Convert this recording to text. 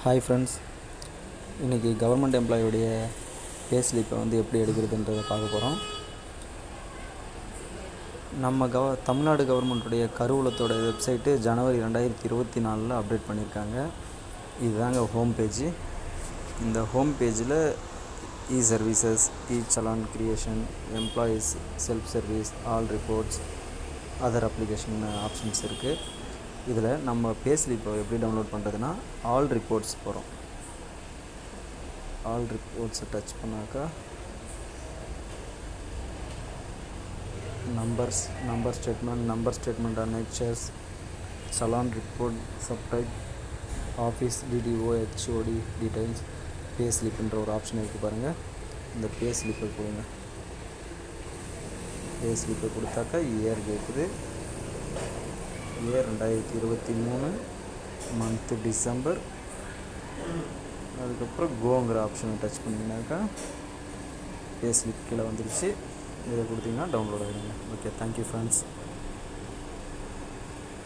Hi friends, இன்றைக்கி government எம்ப்ளாயோடைய பே ஸ்லிப்பை எப்படி எடுக்கிறதுன்றதை பார்க்க போகிறோம். நம்ம தமிழ்நாடு கவர்மெண்ட்டுடைய கருவூலத்தோட வெப்சைட்டு ஜனவரி 2024 அப்டேட் பண்ணியிருக்காங்க. இதுதாங்க ஹோம் பேஜ். இந்த ஹோம் பேஜில் இ சர்வீசஸ், இ challan creation, employees self service, all reports, other application options இருக்குது. இதில் நம்ம பே ஸ்லிப்பை எப்படி டவுன்லோட் பண்ணுறதுன்னா, ஆல் ரிப்போர்ட்ஸ் போகிறோம். ஆல் ரிப்போர்ட்ஸை டச் பண்ணாக்கா number statement அனெக்சர்ஸ், challan report, subtype, office, TDO, HOD details, பே ஸ்லிப்புன்ற ஒரு ஆப்ஷன் இருக்குது பாருங்கள். இந்த பே ஸ்லிப்பை கொடுங்க. பே ஸ்லிப்பை கொடுத்தாக்கா இயர் கேட்குது. Year 2023, month December. அதுக்கப்புறம் கோங்கிற ஆப்ஷனை டச் பண்ணிங்கனாக்கா பே ஸ்லிப் கீழே வந்துருச்சு. இதை கொடுத்தீங்கன்னா டவுன்லோட் ஆகிடுங்க. Okay, thank you friends.